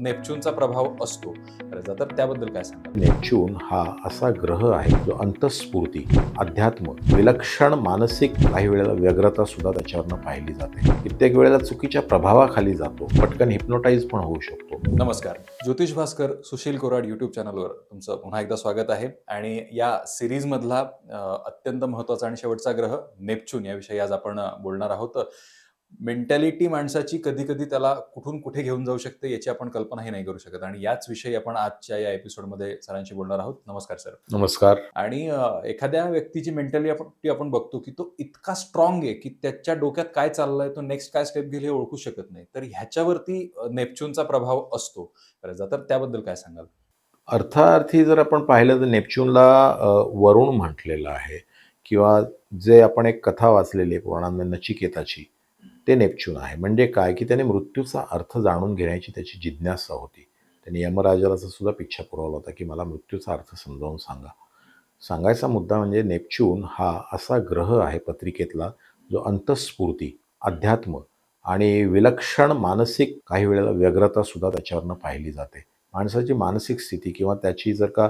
नेपच्यूनचा प्रभाव असतो त्याचा, तर त्याबद्दल काय सांगाल? नेपच्यून हा असा ग्रह आहे जो अंतःस्फूर्ती, अध्यात्म, विलक्षण मानसिक, काही वेळेला व्यग्रता सुद्धा त्याच्यावरनं पाहिली जाते. कित्येक वेळेला चुकीच्या प्रभावाखाली जातो, पटकन हिप्नोटाईज पण होऊ शकतो. नमस्कार. ज्योतिष भास्कर सुशील कोराड यूट्यूब चॅनलवर तुमचं पुन्हा एकदा स्वागत आहे. आणि या सिरीजमधला अत्यंत महत्त्वाचा आणि शेवटचा ग्रह नेपच्यून याविषयी आज आपण बोलणार आहोत. मेंटॅलिटी माणसाची कधी-कधी त्याला कुठून कुठे घेऊन जाऊ शकते याची आपण कल्पनाही नाही करू शकत आणि याच विषयी आपण आजच्या या एपिसोडमध्ये सरांशी बोलणार आहोत. नमस्कार सर. नमस्कार. आणि एखाद्या व्यक्तीची मेंटॅलिटी आपण बघतो, की तो इतका स्ट्राँग आहे, की त्याच्या डोक्यात काय चाललंय, तो नेक्स्ट काय स्टेप घेईल हे ओळखू शकत नाही. तर ह्याच्यावरती नेपच्यूनचा प्रभाव असतो बऱ्याचदा. तर त्याबद्दल काय सांगाल? अर्थार्थी जर आपण पाहिलं तर नेपच्यूनला वरुण म्हटलेलं आहे किंवा जे आपण एक कथा वाचलेली आहे पुराणांमध्ये नचिकेताची, ते नेपच्यून आहे. म्हणजे काय, की त्याने मृत्यूचा अर्थ जाणून घेण्याची त्याची जिज्ञासा होती. त्याने यमराजाला सुद्धा पिच्छा पुरवला होता, की मला मृत्यूचा अर्थ समजावून सांगा. सांगायचा मुद्दा म्हणजे नेपच्यून हा असा ग्रह आहे पत्रिकेतला जो अंतःस्फूर्ती, अध्यात्म आणि विलक्षण मानसिक, काही वेळेला व्यग्रता सुद्धा त्याच्यावरनं पाहिली जाते. माणसाची मानसिक स्थिती किंवा त्याची जर का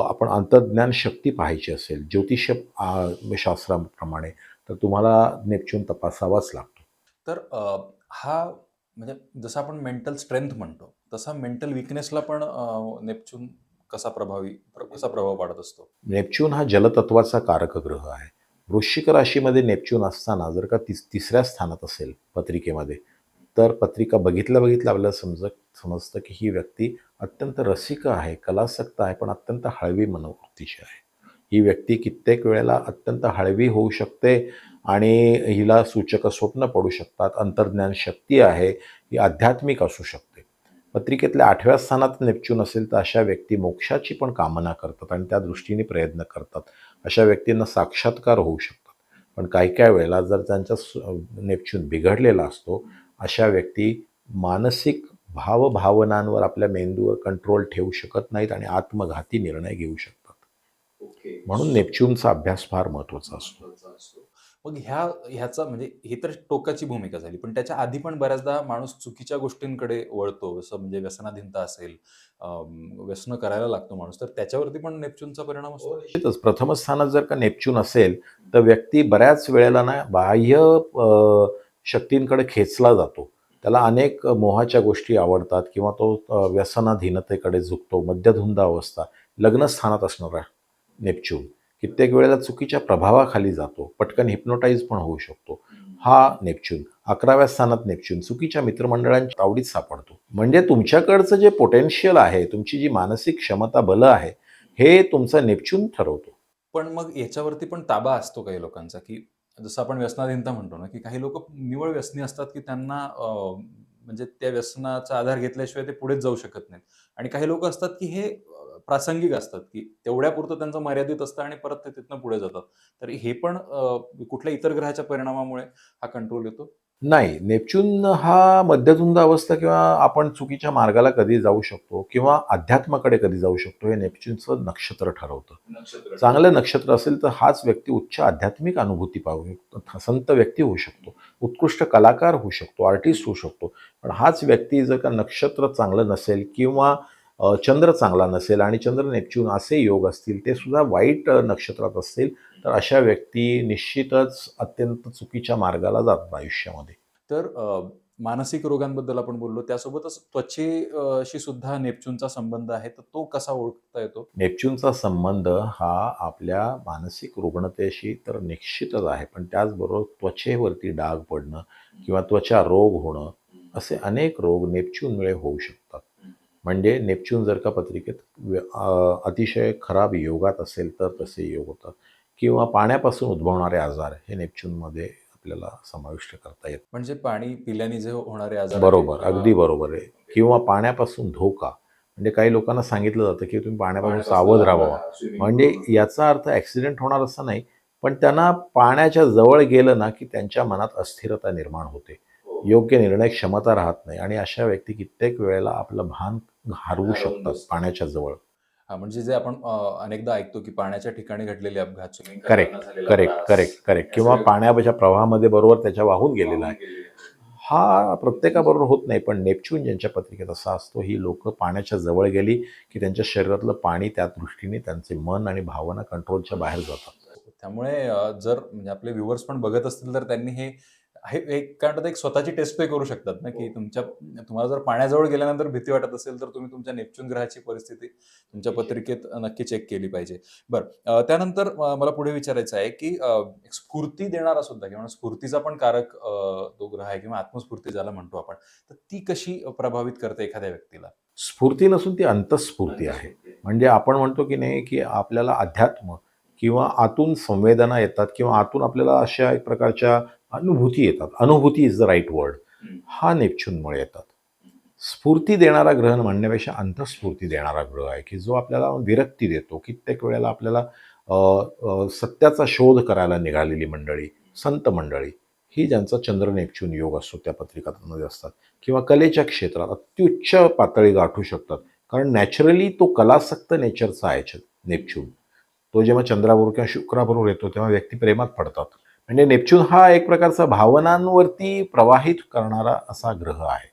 आपण अंतर्ज्ञान शक्ती पाहायची असेल ज्योतिष शास्त्राप्रमाणे, तर तुम्हाला नेपच्यून तपासावाच लागतो. तर हा म्हणजे जसं आपण मेंटल स्ट्रेंथ म्हणतो, तसा मेंटल वीकनेसला पण नेपच्यून कसा प्रभाव पाडत असतो? नेपच्यून हा जलतत्वाचा कारक ग्रह आहे. वृश्चिक राशीमध्ये नेपच्यून असताना जर का तिसऱ्या स्थानात असेल पत्रिकेमध्ये, तर पत्रिका बघितल्या बघितल्या आपल्याला समजतं की ही व्यक्ती अत्यंत रसिक आहे, कलासक्त आहे, पण अत्यंत हळवी मनोवृत्तीची आहे. ही व्यक्ती कित्येक वेळेला अत्यंत हळवी होऊ शकते आणि हिला सूचक स्वप्न पडू शकतात. अंतर्ज्ञान शक्ती आहे, ही आध्यात्मिक असू शकते. पत्रिकेतल्या 8व्या स्थानात नेपच्यून असेल तर अशा व्यक्ती मोक्षाची पण कामना करतात आणि त्या दृष्टीने प्रयत्न करतात. अशा व्यक्तींना साक्षात्कार होऊ शकतात. पण काही काही वेळेला जर त्यांचा नेपच्यून बिघडलेला असतो, अशा व्यक्ती मानसिक भावभावनांवर, आपल्या मेंदूवर कंट्रोल ठेवू शकत नाहीत आणि आत्मघाती निर्णय घेऊ शकतात. ओके. म्हणून नेपच्यूनचा अभ्यास फार महत्त्वाचा असतो. महत्त्वाचा असतो. मग ह्याचा म्हणजे ही तर टोकाची भूमिका झाली. पण त्याच्या आधी पण बऱ्याचदा माणूस चुकीच्या गोष्टींकडे वळतो. जसं म्हणजे व्यसनाधीनता असेल, व्यसनं करायला लागतो माणूस. तर त्याच्यावरती पण नेपच्यूनचा परिणाम असतो? निश्चितच प्रथम स्थानात जर का नेपच्यून असेल, तर व्यक्ती बऱ्याच वेळेला ना बाह्य शक्तींकडे खेचला जातो. त्याला अनेक मोहाच्या गोष्टी आवडतात किंवा तो व्यसनाधीनतेकडे झुकतो. मद्यधुंद अवस्था, लग्नस्थानात असणारा नेपच्यून कित्येक वेळेला चुकीच्या प्रभावाखाली जातो, पटकन हिप्नोटाईज पण होऊ शकतो. हा नेपच्यून 11व्या स्थानात नेपच्यून चुकीच्या मित्रमंडळांच्या तावडीत सापडतो. म्हणजे तुमच्याकडचं जे पोटेन्शियल आहे, तुमची जी मानसिक क्षमता, बलं आहे, हे तुमचं नेपच्यून ठरवतो. पण मग याच्यावरती पण ताबा असतो काही लोकांचा, की जसं आपण व्यसनाधीनता म्हणतो ना, की काही लोकं निव्वळ व्यसनी असतात, की त्यांना म्हणजे त्या व्यसनाचा आधार घेतल्याशिवाय ते पुढेच जाऊ शकत नाहीत. आणि काही लोकं असतात, की हे प्रासंगिक असतात, की तेवढ्यापुरतं त्यांचं मर्यादित असतं आणि परत ते तिथनं पुढे जातात. तर हे पण कुठल्या इतर ग्रहाच्या परिणामामुळे हा कंट्रोल येतो? नाही, नेपच्यून हा मध्यधुंद अवस्था किंवा आपण चुकीच्या मार्गाला कधी जाऊ शकतो किंवा अध्यात्माकडे कधी जाऊ शकतो, हे नेपच्यूनचं नक्षत्र ठरवतं. नक्षत्र. चांगलं नक्षत्र असेल तर हाच व्यक्ती उच्च आध्यात्मिक अनुभूती पाहू शकतो, संत व्यक्ती होऊ शकतो, उत्कृष्ट कलाकार होऊ शकतो, आर्टिस्ट होऊ शकतो. पण हाच व्यक्ती जर का नक्षत्र चांगलं नसेल किंवा चंद्र चांगला नसेल आणि चंद्र नेपच्यून असे योग असतील, ते सुद्धा वाईट नक्षत्रात असतील, तर अशा व्यक्ती निश्चितच अत्यंत चुकीच्या मार्गाला जातात आयुष्यामध्ये. तर मानसिक रोगांबद्दल आपण बोललो. त्यासोबतच त्वचेशी सुद्धा नेपच्यूनचा संबंध आहे. तर तो कसा ओळखता येतो? नेपच्यूनचा संबंध हा आपल्या मानसिक रुग्णतेशी तर निश्चितच आहे, पण त्याचबरोबर त्वचेवरती डाग पडणं किंवा त्वचा रोग होणं, असे अनेक रोग नेपच्यूनमुळे होऊ शकतात. म्हणजे नेपच्यून जर का पत्रिकेत अतिशय खराब योगात असेल तर तसे योग होतात किंवा पाण्यापासून उद्भवणारे आजार हे नेपच्यूनमध्ये आपल्याला समाविष्ट करता येतात. म्हणजे पाणी पिल्याने जे होणारे आजार आहेत. बरोबर, अगदी बरोबर आहे. किंवा पाण्यापासून धोका. म्हणजे काही लोकांना सांगितलं जातं, की तुम्ही पाण्यापासून सावध राहावं. म्हणजे याचा अर्थ ॲक्सिडेंट होणार असं नाही, पण त्यांना पाण्याच्या जवळ गेलं ना, की त्यांच्या मनात अस्थिरता निर्माण होते. योग्य निर्णय क्षमता राहत नाही आणि अशा व्यक्ती कित्येक वेळेला आपलं भान हरवू शकतात पाण्याच्या जवळ. हां, म्हणजे जे आपण अनेकदा ऐकतो, की पाण्याच्या ठिकाणी घडलेले अपघात, स्विमिंग करेक्ट, करताना झालेला करेक्ट, त्रास, करेक्ट, करेक्ट. या किंवा सगळ्या पाण्याच्या प्रवाहामध्ये बरोबर त्याच्या वाहून गेलेला आहे. गेलेले. हा प्रत्येकाबरोबर होत नाही, पण नेपच्यून ज्यांच्या पत्रिकेत असा असतो, ही लोकं पाण्याच्या जवळ गेली की त्यांच्या शरीरातलं पाणी त्या दृष्टीने त्यांचे मन आणि भावना कंट्रोलच्या बाहेर जातात. त्यामुळे जर म्हणजे आपले व्ह्युअर्स पण बघत असतील तर त्यांनी हे हे एक काय म्हणतात एक स्वतःची टेस्ट पे करू शकतात ना, की तुम्हाला जर पाण्याजवळ गेल्यानंतर भीती वाटत असेल, तर तुम्ही तुमच्या नेपच्यून ग्रहाची परिस्थिती तुमच्या पत्रिकेत नक्की चेक केली पाहिजे. बरं त्यानंतर मला पुढे विचारायचं आहे, की एक स्फूर्ती देणारा सुद्धा किंवा स्फूर्तीचा पण कारक तो ग्रह आहे किंवा आत्मस्फूर्ती ज्याला म्हणतो आपण. तर ती कशी प्रभावित करते एखाद्या व्यक्तीला? स्फूर्ती नसून ती अंतःस्फूर्ती आहे. म्हणजे आपण म्हणतो की नाही, की आपल्याला अध्यात्म किंवा आतून संवेदना येतात किंवा आतून आपल्याला अशा एक प्रकारच्या अनुभूती येतात. अनुभूती इज द राइट वर्ड. हा नेपच्यूनमुळे येतात. स्फूर्ती देणारा ग्रह म्हणण्यापेक्षा अंतःस्फूर्ती देणारा ग्रह आहे, की जो आपल्याला विरक्ती देतो. कित्येक वेळेला आपल्याला सत्याचा शोध करायला निघालेली मंडळी, संत मंडळी, ही ज्यांचा चंद्र नेपच्यून योग असतो त्या पत्रिकांमध्ये असतात किंवा कलेच्या क्षेत्रात अत्युच्च पातळी गाठू शकतात. कारण नॅचरली तो कलासक्त नेचरचा आहे नेपच्यून. तो जेव्हा चंद्राबरोबर किंवा शुक्राबरोबर येतो तेव्हा व्यक्ती प्रेमात पडतात. म्हणजे नेपच्यून हा एक प्रकारचा भावनांवरती प्रवाहित करणारा असा ग्रह आहे.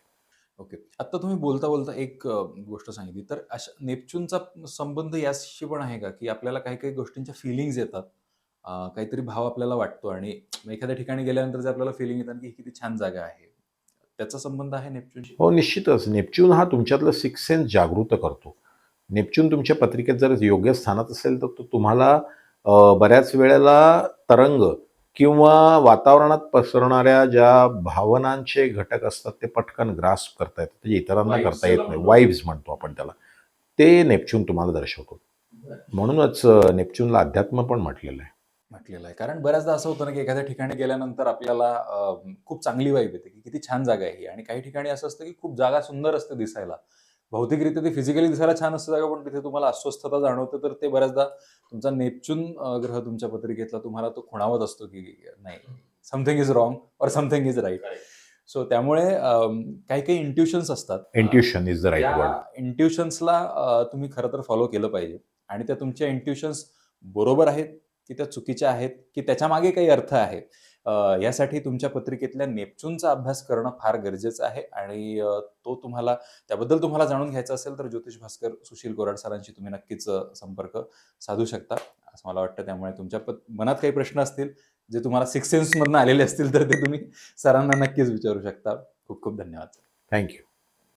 ओके. आत्ता तुम्ही बोलता-बोलता एक गोष्ट सांगितली. तर अशा नेपच्यूनचा संबंध याशी पण आहे का, की आपल्याला काही-काही गोष्टींच्या फीलिंग्ज येतात. काहीतरी भाव आपल्याला वाटतो आणि एखाद्या ठिकाणी गेल्यानंतर जे आपल्याला फीलिंग येतात, की ही किती छान जागा आहे. त्याचा संबंध आहे नेपच्यूनशी? हो, निश्चितच. नेपच्यून हा तुमच्यातलं सिक्स्थ सेन्स जागृत करतो. नेपच्यून तुमच्या पत्रिकेत जर योग्य स्थानात असेल, तर तो तुम्हाला बऱ्याच वेळेला तरंग किंवा वातावरणात पसरणाऱ्या ज्या भावनांचे घटक असतात, ते पटकन ग्रास्प करता येतात. ते इतरांना वाइब्स करता ज्याला येत नाही. म्हणतो. वाइब्स म्हणतो आपण त्याला. ते नेपच्यून तुम्हाला दर्शवतो. म्हणूनच नेपच्यूनला अध्यात्म पण म्हटलेलं आहे. म्हटलेलं आहे. कारण बऱ्याचदा असं होतं ना, की एखाद्या ठिकाणी गेल्यानंतर आपल्याला खूप चांगली वाइब येते, की किती छान जागा आहे ही आणि काही ठिकाणी असं असतं, की खूप जागा सुंदर असते दिसायला. भौतिकरित्या ती फिजिकली दिसायला छान असते जागा, पण तिथे तुम्हाला अस्वस्थता जाणवते. तर ते बऱ्याचदा तुमचा नेपच्यून ग्रह तुमच्या पत्रिकेतला तुम्हाला तो खुणावत असतो, की नाही समथिंग इज रॉंग और समथिंग इज राइट. सो त्यामुळे काही-काही इंट्युशन्स असतात. इंट्युशन इज द राइट त्या वर्ड. इंट्युशन्सला तुम्ही खरं तर फॉलो केलं पाहिजे आणि त्या तुमच्या इंट्युशन्स बरोबर आहेत, की त्या चुकीच्या आहेत, की त्याच्यामागे काही अर्थ आहे. यासाठी तुमच्या पत्रिकेतल्या नेपच्यूनचा अभ्यास करणं फार गरजेचं आहे आणि त्याबद्दल तुम्हाला जाणून घ्यायचं असेल तर ज्योतिष भास्कर सुशील कोराड सरांशी तुम्ही नक्कीच संपर्क साधू शकता, असं मला वाटतं. त्यामुळे तुमच्या मनात काही प्रश्न असतील, जे तुम्हाला सिक्स्थ सेन्समधनं आलेले असतील, तर ते तुम्ही सरांना नक्कीच विचारू शकता. खूप खूप धन्यवाद. Thank you.